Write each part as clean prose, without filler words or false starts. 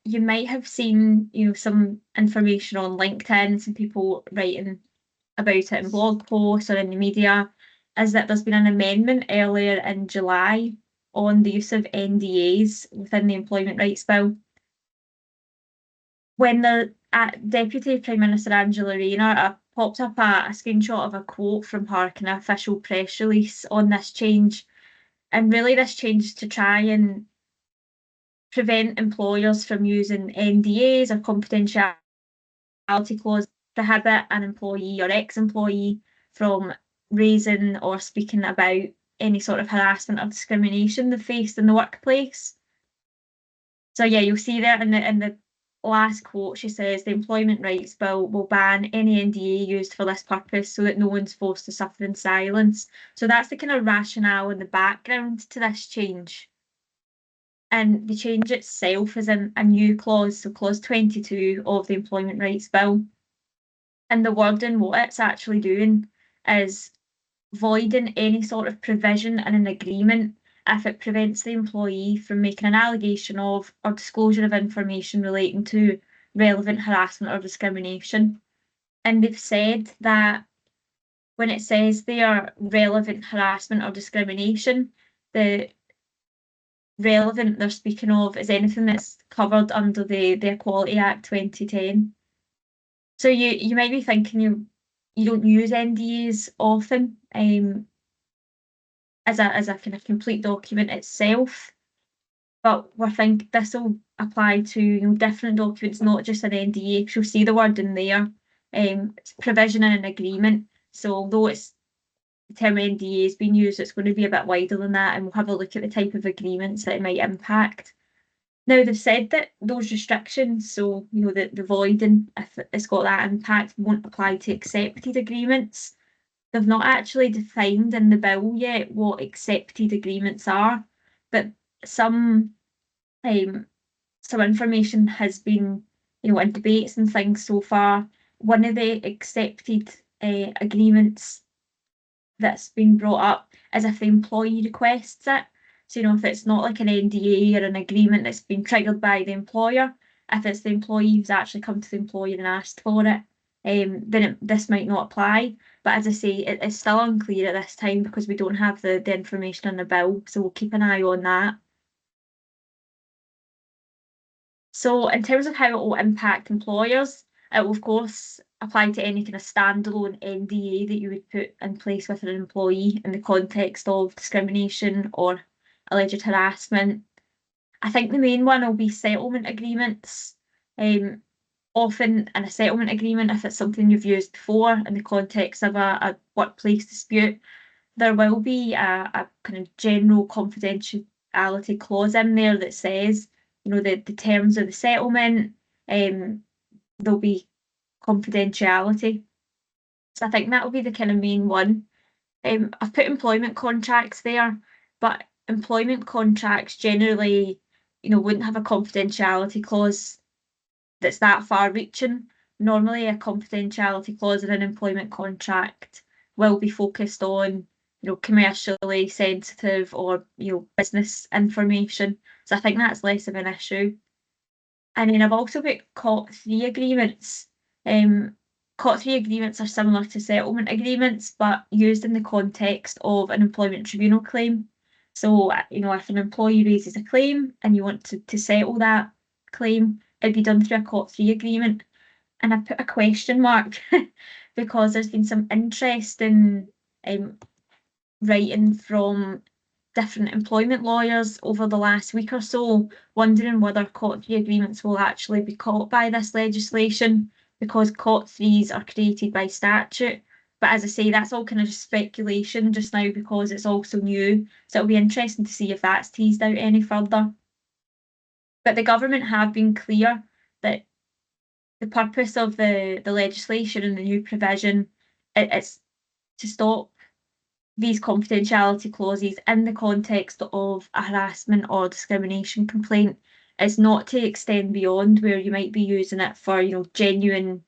you might have seen, some information on LinkedIn, some people writing about it in blog posts or in the media, is that there's been an amendment earlier in July on the use of NDAs within the Employment Rights Bill. When the Deputy Prime Minister Angela Rayner popped up a screenshot of a quote from her kind of official press release on this change. And really, this change is to try and prevent employers from using NDAs or confidentiality clause, prohibit an employee or ex-employee from raising or speaking about any sort of harassment or discrimination they faced in the workplace. So yeah, you'll see there in the last quote, she says the Employment Rights Bill will ban any NDA used for this purpose so that no one's forced to suffer in silence. So that's the kind of rationale in the background to this change. And the change itself is in a new clause, so clause 22 of the Employment Rights Bill. And the wording, what it's actually doing is voiding any sort of provision in an agreement if it prevents the employee from making an allegation of or disclosure of information relating to relevant harassment or discrimination. And they've said that when it says they are relevant harassment or discrimination, the relevant they're speaking of is anything that's covered under the Equality Act 2010. So you might be thinking you don't use NDAs often as a kind of complete document itself, but we think this will apply to different documents, not just an NDA. Because you'll see the word in there. It's provision in an agreement. So although it's the term NDA is being used, it's going to be a bit wider than that, and we'll have a look at the type of agreements that it might impact. Now, they've said that those restrictions, so the voiding, if it's got that impact, won't apply to accepted agreements. They've not actually defined in the bill yet what accepted agreements are, but some some information has been, in debates and things so far. One of the accepted agreements that's been brought up is if the employee requests it. So, if it's not like an NDA or an agreement that's been triggered by the employer, if it's the employee who's actually come to the employer and asked for it, then this might not apply. But as I say, it's still unclear at this time because we don't have the information in the bill, so we'll keep an eye on that. So in terms of how it will impact employers, it will of course apply to any kind of standalone NDA that you would put in place with an employee in the context of discrimination or alleged harassment. I think the main one will be settlement agreements. Often in a settlement agreement, if it's something you've used before in the context of a workplace dispute, there will be a kind of general confidentiality clause in there that says, the terms of the settlement, there'll be confidentiality. So I think that will be the kind of main one. I've put employment contracts there, but employment contracts generally, wouldn't have a confidentiality clause that's that far reaching. Normally a confidentiality clause in an employment contract will be focused on, commercially sensitive or, business information. So I think that's less of an issue. And then I've also put COT 3 agreements. COT 3 agreements are similar to settlement agreements, but used in the context of an employment tribunal claim. So, if an employee raises a claim and you want to settle that claim, it'd be done through a COT 3 agreement. And I put a question mark because there's been some interest in writing from different employment lawyers over the last week or so, wondering whether COT 3 agreements will actually be caught by this legislation, because COT 3s are created by statute. But as I say, that's all kind of just speculation just now because it's all so new. So it'll be interesting to see if that's teased out any further. But the government have been clear that the purpose of the legislation and the new provision is to stop these confidentiality clauses in the context of a harassment or discrimination complaint. It's not to extend beyond where you might be using it for, genuine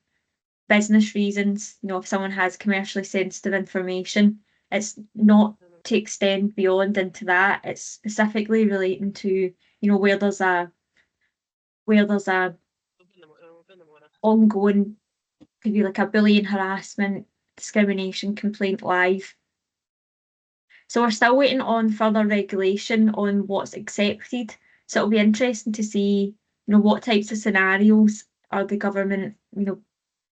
business reasons. If someone has commercially sensitive information, it's not to extend beyond into that. It's specifically relating to, where there's a where there's a ongoing, could be like a bullying, harassment, discrimination complaint live. So we're still waiting on further regulation on what's accepted. So it'll be interesting to see, what types of scenarios are the government,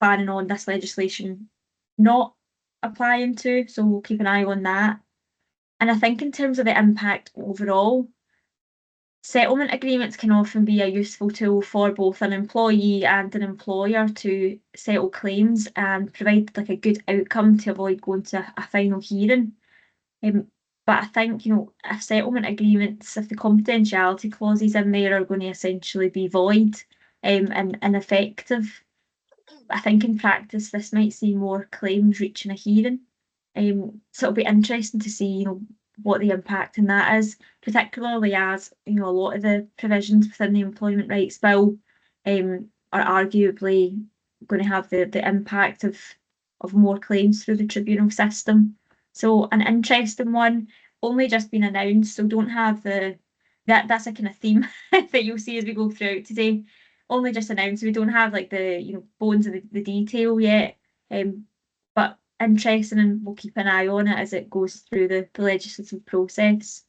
planning on this legislation not applying to. So we'll keep an eye on that. And I think in terms of the impact overall, settlement agreements can often be a useful tool for both an employee and an employer to settle claims and provide like a good outcome to avoid going to a final hearing. Um, but I think, if settlement agreements, if the confidentiality clauses in there are going to essentially be void, and ineffective, I think in practice this might see more claims reaching a hearing. So it'll be interesting to see, what the impact in that is, particularly as, a lot of the provisions within the Employment Rights Bill are arguably going to have the impact of more claims through the tribunal system. So an interesting one, only just been announced, so don't have that's a kind of theme that you'll see as we go throughout today. Only just announced, so we don't have like the bones of the detail yet. But interesting, and we'll keep an eye on it as it goes through the legislative process.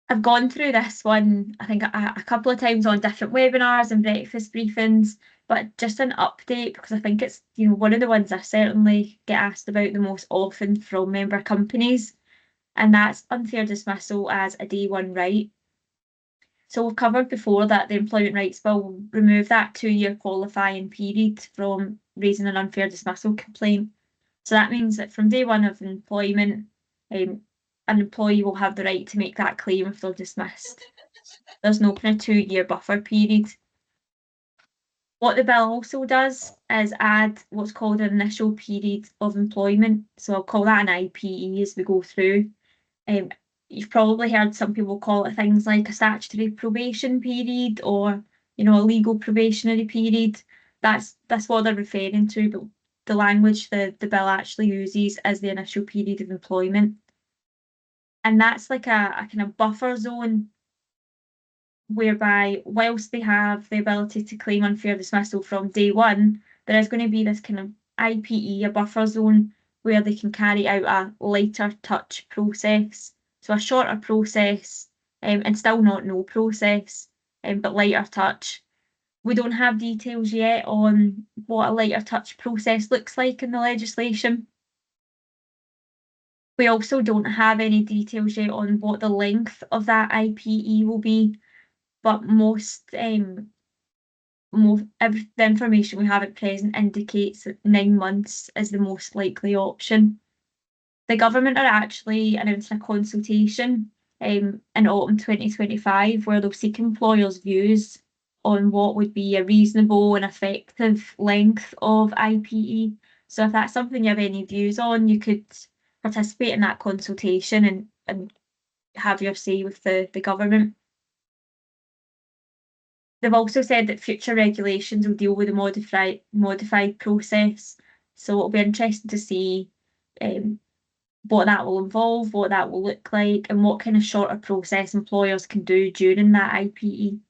I've gone through this one, I think, a couple of times on different webinars and breakfast briefings, but just an update because I think it's, one of the ones I certainly get asked about the most often from member companies, and that's unfair dismissal as a day one right. So we've covered before that the Employment Rights Bill will remove that 2-year qualifying period from raising an unfair dismissal complaint. So that means that from day one of employment, an employee will have the right to make that claim if they're dismissed. There's no kind of 2-year buffer period. What the bill also does is add what's called an initial period of employment. So I'll call that an IPE as we go through. You've probably heard some people call it things like a statutory probation period or, a legal probationary period. That's what they're referring to, but the language the bill actually uses is the initial period of employment. And that's like a kind of buffer zone whereby whilst they have the ability to claim unfair dismissal from day one, there is going to be this kind of IPE, a buffer zone, where they can carry out a lighter touch process. So a shorter process, and still not no process, but lighter touch. We don't have details yet on what a lighter touch process looks like in the legislation. We also don't have any details yet on what the length of that IPE will be, but the information we have at present indicates that 9 months is the most likely option. The government are actually announcing a consultation in autumn 2025 where they'll seek employers' views on what would be a reasonable and effective length of IPE. So if that's something you have any views on, you could participate in that consultation and have your say with the government. They've also said that future regulations will deal with the modified process. So it'll be interesting to see what that will involve, what that will look like, and what kind of shorter process employers can do during that IPE.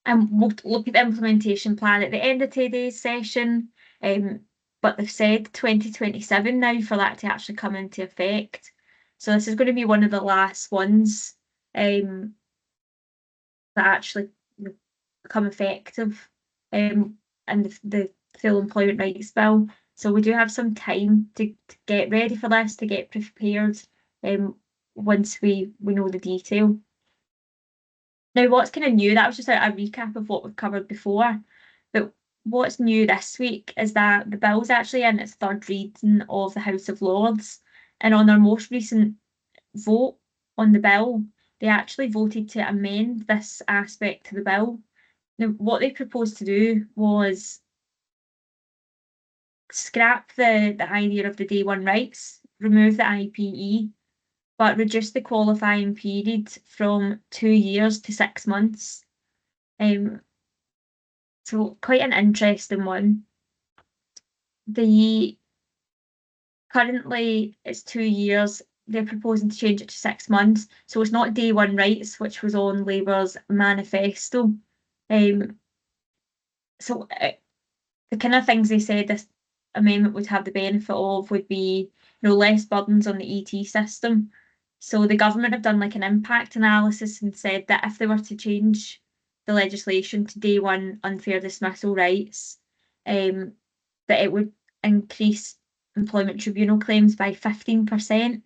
And we'll look at the implementation plan at the end of today's session. But they've said 2027 now for that to actually come into effect. So this is going to be one of the last ones that actually become effective and the full Employment Rights Bill. So we do have some time to get ready for this, to get prepared once we know the detail. Now, what's kind of new, that was just a recap of what we've covered before, but what's new this week is that the bill's actually in its third reading of the House of Lords, and on their most recent vote on the bill, they actually voted to amend this aspect to the bill. Now, what they proposed to do was scrap the idea of the day one rights, remove the IPE, but reduce the qualifying period from 2 years to 6 months. So quite an interesting one. Currently it's 2 years they're proposing to change it to 6 months. So it's not day one rights, which was on Labour's manifesto. So the kind of things they said this amendment would have the benefit of would be, less burdens on the ET system. So the government have done like an impact analysis and said that if they were to change the legislation to day one unfair dismissal rights, that it would increase employment tribunal claims by 15%.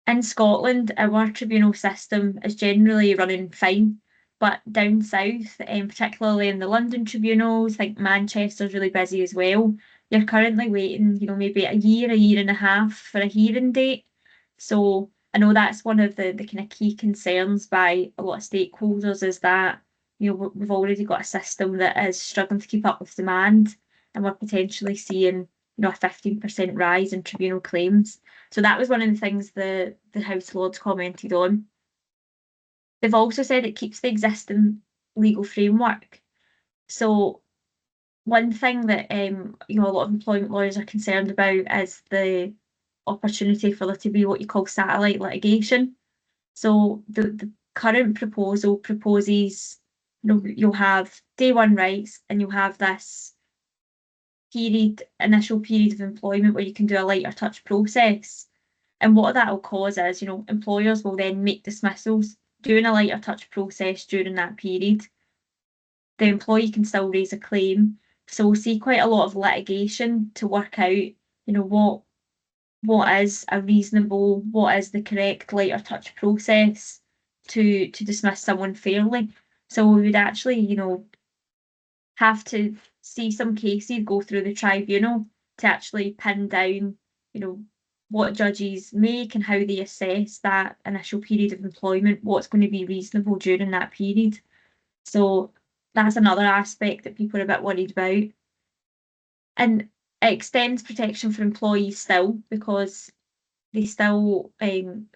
In Scotland, our tribunal system is generally running fine, but down south, particularly in the London tribunals, I think Manchester's really busy as well. You're currently waiting, maybe a year and a half for a hearing date. So I know that's one of the kind of key concerns by a lot of stakeholders is that, we've already got a system that is struggling to keep up with demand, and we're potentially seeing, a 15% rise in tribunal claims. So that was one of the things the House of Lords commented on. They've also said it keeps the existing legal framework. So one thing that a lot of employment lawyers are concerned about is the opportunity for there to be what you call satellite litigation. So the current proposal proposes, you'll have day one rights and you'll have this initial period of employment where you can do a lighter touch process. And what that will cause is, employers will then make dismissals during a lighter touch process during that period. The employee can still raise a claim. So we'll see quite a lot of litigation to work out, what is a reasonable, what is the correct lighter touch process to dismiss someone fairly. So we would actually, have to see some cases go through the tribunal to actually pin down, what judges make and how they assess that initial period of employment, what's going to be reasonable during that period. So that's another aspect that people are a bit worried about. And it extends protection for employees still because they still,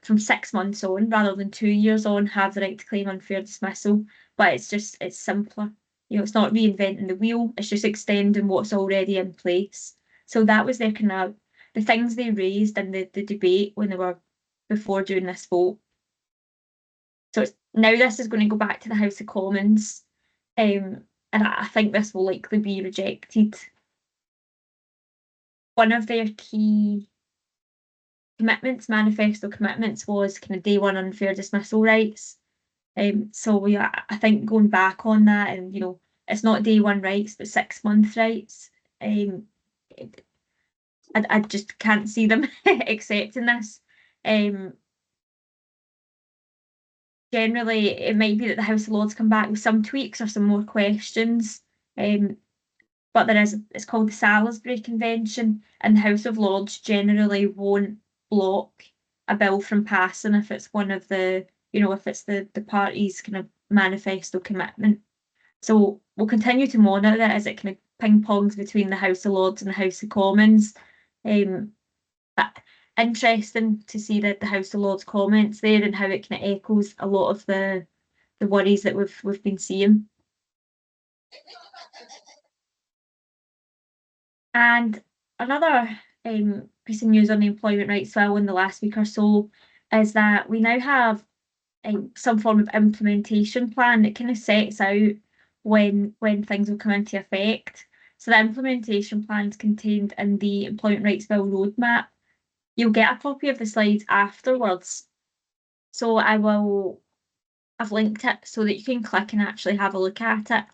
from 6 months on, rather than 2 years on, have the right to claim unfair dismissal. But it's simpler. It's not reinventing the wheel, it's just extending what's already in place. So that was their kind of the things they raised in the debate when they were before doing this vote. So now this is going to go back to the House of Commons, and I think this will likely be rejected. One of their key manifesto commitments was kind of day one unfair dismissal rights. So I think going back on that and, it's not day one rights, but 6 month rights. I just can't see them accepting this. Generally, it might be that the House of Lords come back with some tweaks or some more questions. But it's called the Salisbury Convention, and the House of Lords generally won't block a bill from passing if it's one of the, if it's the party's kind of manifesto commitment. So we'll continue to monitor it as it kind of ping pongs between the House of Lords and the House of Commons. Interesting to see that the House of Lords comments there and how it kind of echoes a lot of the worries that we've been seeing. And another piece of news on the employment rights bill in the last week or so is that we now have some form of implementation plan that kind of sets out when things will come into effect. So the implementation plan is contained in the Employment Rights Bill roadmap. You'll get a copy of the slides afterwards. So I've linked it so that you can click and actually have a look at it.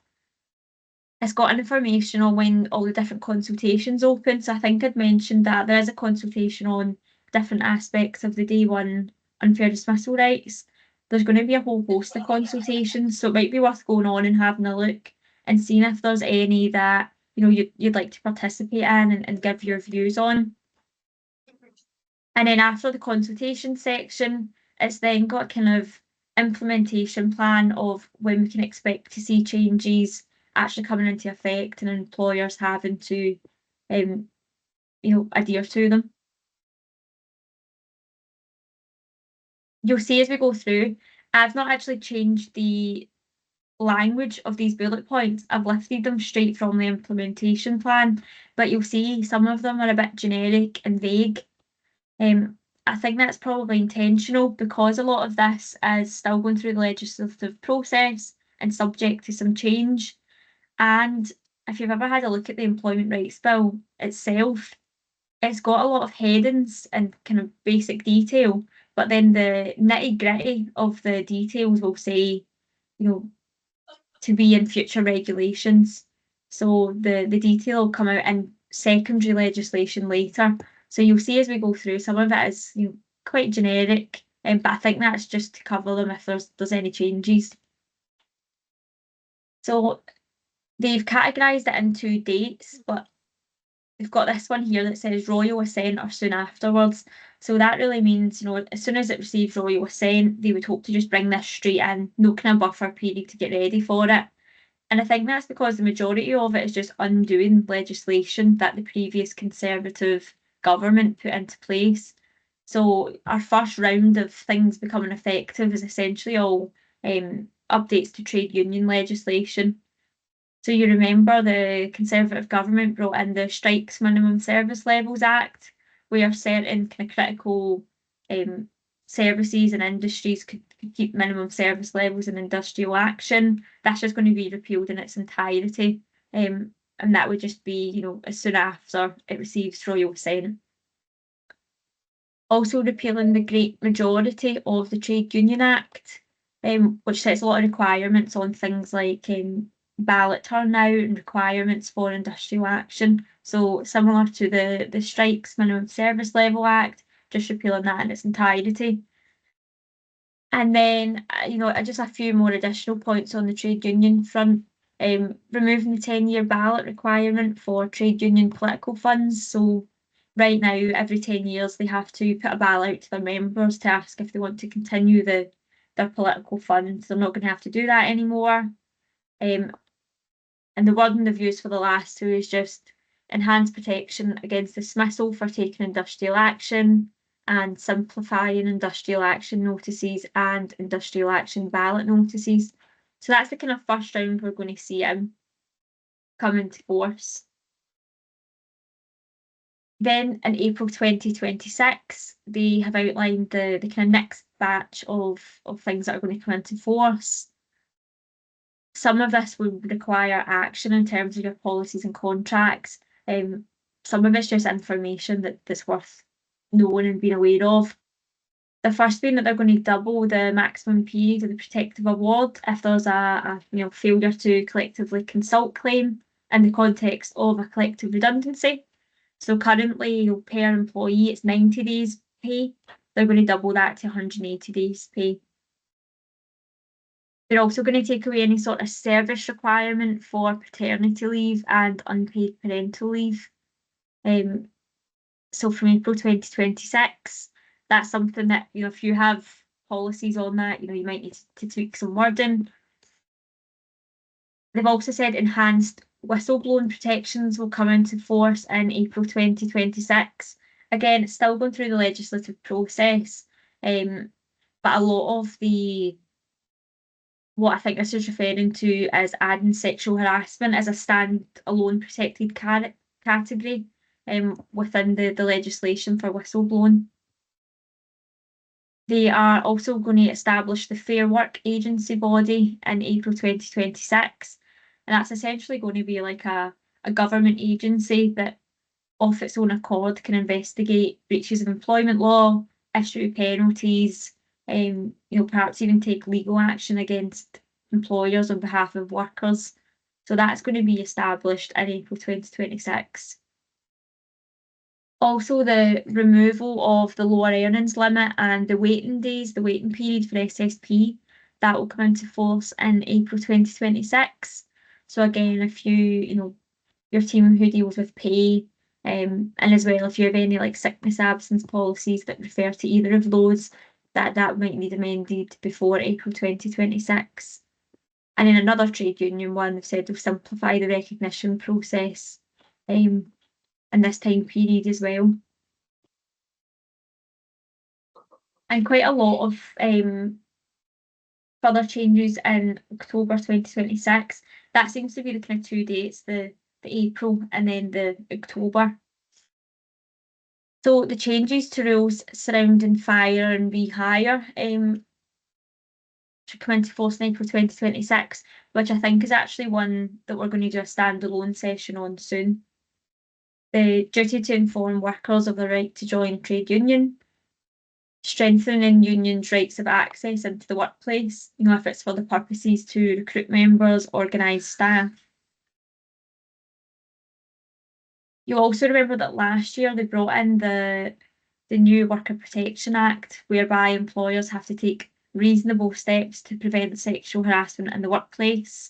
It's got information on when all the different consultations open. So I think I'd mentioned that there is a consultation on different aspects of the day one unfair dismissal rights. There's going to be a whole host of consultations, so it might be worth going on and having a look and seeing if there's any that you'd like to participate in and give your views on. And then after the consultation section, it's then got kind of implementation plan of when we can expect to see changes actually coming into effect and employers having to, adhere to them. You'll see as we go through, I've not actually changed the language of these bullet points. I've lifted them straight from the implementation plan, but you'll see some of them are a bit generic and vague. I think that's probably intentional because a lot of this is still going through the legislative process and subject to some change. And if you've ever had a look at the Employment Rights Bill itself, it's got a lot of headings and kind of basic detail, but then the nitty-gritty of the details will say, you know, to be in future regulations. So the detail will come out in secondary legislation later. So you'll see as we go through, some of it is, quite generic, but I think that's just to cover them if there's any changes. So they've categorised it into dates, but we've got this one here that says royal assent or soon afterwards. So that really means, as soon as it receives royal assent, they would hope to just bring this straight in, no kind of buffer period to get ready for it. And I think that's because the majority of it is just undoing legislation that the previous Conservative government put into place. So our first round of things becoming effective is essentially all updates to trade union legislation. So you remember the Conservative government brought in the Strikes Minimum Service Levels Act, where certain kind of critical um, services and industries could keep minimum service levels in industrial action. That's just going to be repealed in its entirety. And that would just be, as soon after it receives royal assent. Also repealing the great majority of the Trade Union Act, which sets a lot of requirements on things like ballot turnout and requirements for industrial action. So similar to the Strikes Minimum Service Level Act, just repealing that in its entirety. And then, just a few more additional points on the trade union front. Removing the 10-year ballot requirement for trade union political funds. So right now, every 10 years, they have to put a ballot out to their members to ask if they want to continue their political funds. They're not going to have to do that anymore. And the wording they've used for the last two is just enhanced protection against dismissal for taking industrial action and simplifying industrial action notices and industrial action ballot notices. So that's the kind of first round we're going to see come into force. Then in April 2026, they have outlined the kind of next batch of things that are going to come into force. Some of this would require action in terms of your policies and contracts. Some of it's just information that's worth knowing and being aware of. The first being that they're going to double the maximum period of the protective award if there's a failure to collectively consult claim in the context of a collective redundancy. So currently, per employee, it's 90 days pay. They're going to double that to 180 days pay. They're also going to take away any sort of service requirement for paternity leave and unpaid parental leave. So from April 2026, that's something that, if you have policies on that, you might need to tweak some wording. They've also said enhanced whistleblowing protections will come into force in April 2026. Again, it's still going through the legislative process, but a lot of what I think this is referring to is adding sexual harassment as a stand-alone protected category within the legislation for whistleblowing. They are also going to establish the Fair Work Agency body in April 2026, and that's essentially going to be like a government agency that, of its own accord, can investigate breaches of employment law, issue penalties, perhaps even take legal action against employers on behalf of workers. So that's going to be established in April 2026. Also, the removal of the lower earnings limit and the waiting days, the waiting period for SSP, that will come into force in April 2026. So again, if your team who deals with pay, and as well if you have any like sickness absence policies that refer to either of those, that might need amended before April 2026. And then another trade union one, they've said they'll simplify the recognition process in this time period as well. And quite a lot of further changes in October 2026. That seems to be the kind of two dates, the April and then the October. So the changes to rules surrounding fire and rehire should come into force in April 2026, which I think is actually one that we're going to do a standalone session on soon. The duty to inform workers of the right to join a trade union, strengthening unions' rights of access into the workplace, if it's for the purposes to recruit members, organise staff. You'll also remember that last year they brought in the new Worker Protection Act, whereby employers have to take reasonable steps to prevent sexual harassment in the workplace.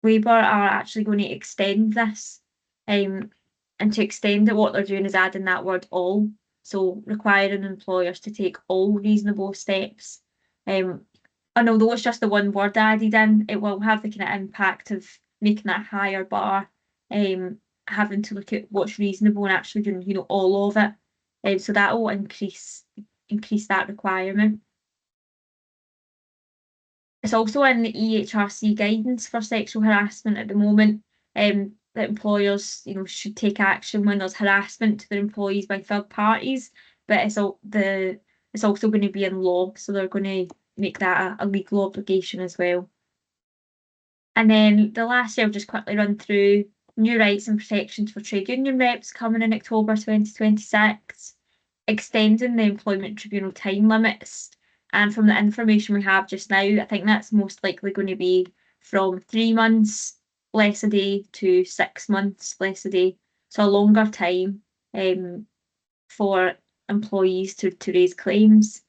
Labour are actually going to extend this, and to extend it, what they're doing is adding that word all, so requiring employers to take all reasonable steps. And although it's just the one word added in, it will have the kind of impact of making that higher bar, having to look at what's reasonable and actually doing, all of it. So that will increase that requirement. It's also in the EHRC guidance for sexual harassment at the moment, that employers, should take action when there's harassment to their employees by third parties, but it's also going to be in law, so they're going to make that a legal obligation as well. And then the last year, I'll just quickly run through new rights and protections for trade union reps coming in October 2026, extending the employment tribunal time limits. And from the information we have just now, I think that's most likely going to be from 3 months less a day to 6 months less a day. So a longer time for employees to raise claims.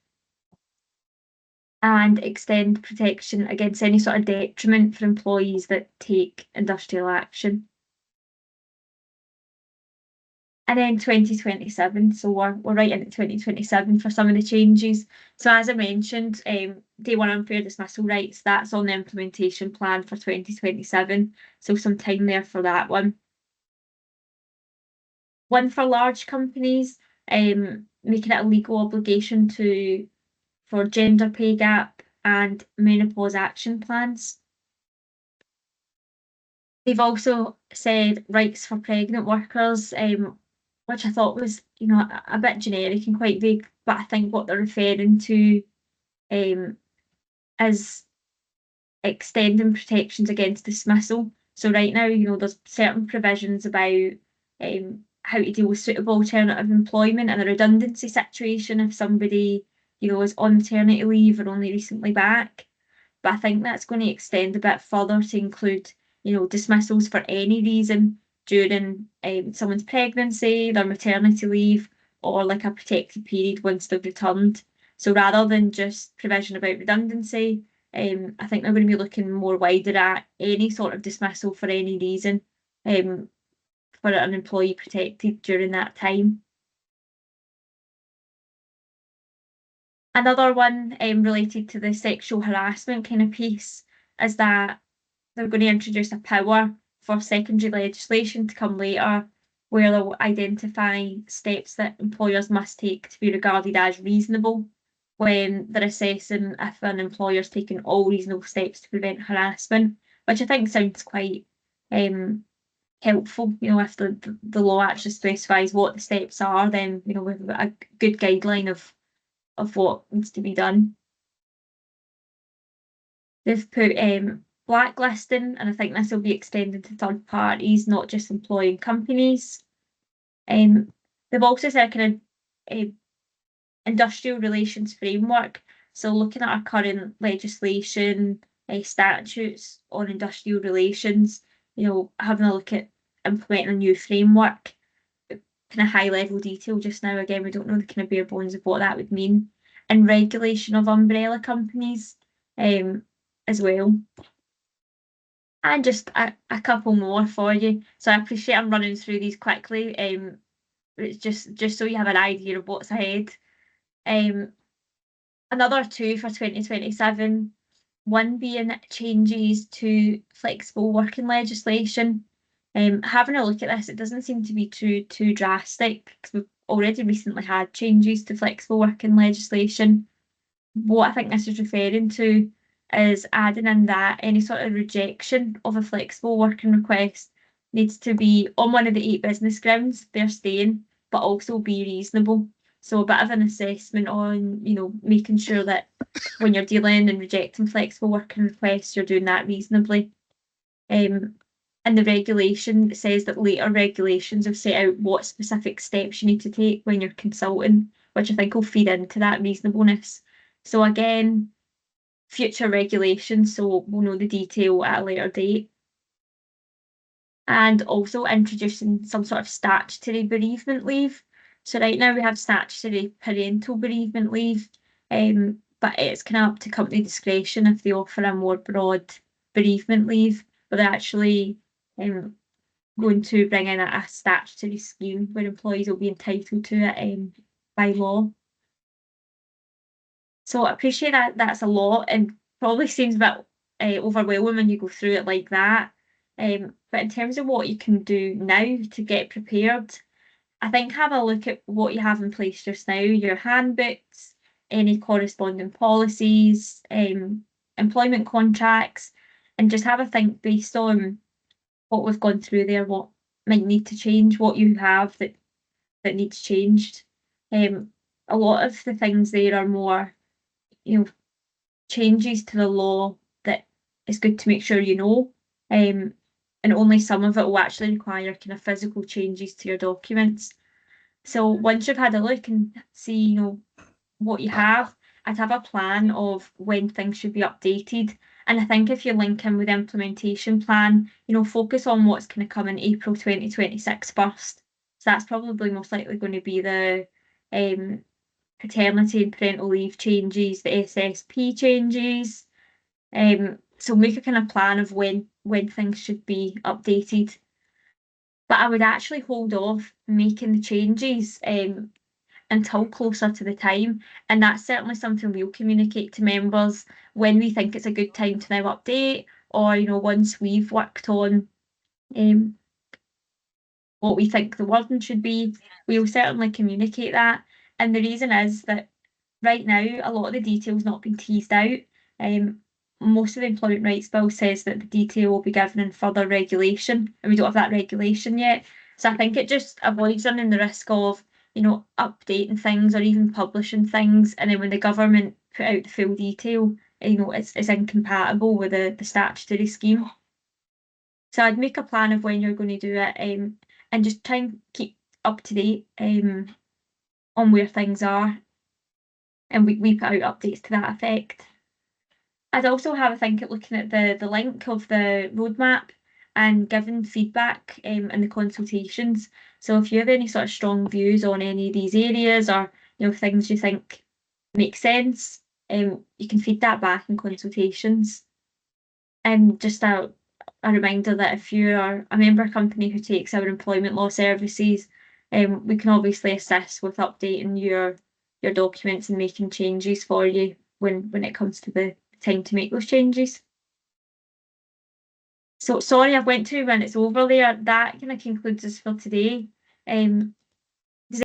And extend protection against any sort of detriment for employees that take industrial action. And then 2027, so we're right into 2027 for some of the changes. So as I mentioned, day one unfair dismissal rights, that's on the implementation plan for 2027. So some time there for that one. One for large companies, making it a legal obligation for gender pay gap and menopause action plans. They've also said rights for pregnant workers, which I thought was, a bit generic and quite vague, but I think what they're referring to is extending protections against dismissal. So right now, there's certain provisions about how to deal with suitable alternative employment and a redundancy situation if somebody, is on maternity leave or only recently back. But I think that's going to extend a bit further to include, dismissals for any reason during someone's pregnancy, their maternity leave, or like a protected period once they've returned. So rather than just provision about redundancy, I think they're going to be looking more wider at any sort of dismissal for any reason, for an employee protected during that time. Another one related to the sexual harassment kind of piece is that they're going to introduce a power for secondary legislation to come later, where they'll identify steps that employers must take to be regarded as reasonable when they're assessing if an employer's taken all reasonable steps to prevent harassment, which I think sounds quite helpful. If the law actually specifies what the steps are, then we've got a good guideline of what needs to be done. They've put blacklisting, and I think this will be extended to third parties, not just employing companies. They've also said kind of industrial relations framework. So looking at our current legislation, statutes on industrial relations, having a look at implementing a new framework, kind of high level detail just now. Again, we don't know the kind of bare bones of what that would mean. And regulation of umbrella companies as well. And just a couple more for you. So I appreciate I'm running through these quickly. It's just so you have an idea of what's ahead. Another two for 2027. One being changes to flexible working legislation. Having a look at this, it doesn't seem to be too drastic because we've already recently had changes to flexible working legislation. What I think this is referring to is adding in that any sort of rejection of a flexible working request needs to be on one of the 8 business grounds they're staying. but also be reasonable. So a bit of an assessment on, making sure that when you're dealing and rejecting flexible working requests, you're doing that reasonably. And the regulation says that later regulations have set out what specific steps you need to take when you're consulting, which I think will feed into that reasonableness. So again, future regulations, so we'll know the detail at a later date. And also introducing some sort of statutory bereavement leave. So right now we have statutory parental bereavement leave, but it's kind of up to company discretion if they offer a more broad bereavement leave, but they're actually going to bring in a statutory scheme where employees will be entitled to it by law. So I appreciate that that's a lot and probably seems a bit overwhelming when you go through it like that. But in terms of what you can do now to get prepared, I think have a look at what you have in place just now, your handbooks, any corresponding policies, employment contracts, and just have a think based on what we've gone through there, what might need to change, what you have that needs changed. A lot of the things there are more, changes to the law that it's good to make sure you know. And only some of it will actually require kind of physical changes to your documents. So once you've had a look and see, what you have, I'd have a plan of when things should be updated. And I think if you link in with the implementation plan, focus on what's going to come in April 2026 first. So that's probably most likely going to be the paternity and parental leave changes, the SSP changes. So make a kind of plan of when things should be updated. But I would actually hold off making the changes until closer to the time. And that's certainly something we'll communicate to members when we think it's a good time to now update, or once we've worked on what we think the wording should be, we'll certainly communicate that. And the reason is that right now, a lot of the detail's not been teased out. Most of the Employment Rights Bill says that the detail will be given in further regulation, and we don't have that regulation yet. So I think it just avoids running the risk of, updating things or even publishing things, and then when the government put out the full detail, it's incompatible with the statutory scheme. So I'd make a plan of when you're going to do it, and just try and keep up to date on where things are, and we put out updates to that effect. I'd also have a think at looking at the link of the roadmap and giving feedback in the consultations. So if you have any sort of strong views on any of these areas, or things you think make sense, you can feed that back in consultations. And just a reminder that if you are a member company who takes our employment law services, we can obviously assist with updating your documents and making changes for you when it comes to the time to make those changes. So sorry, I've went 2 minutes over there. That kind of concludes us for today.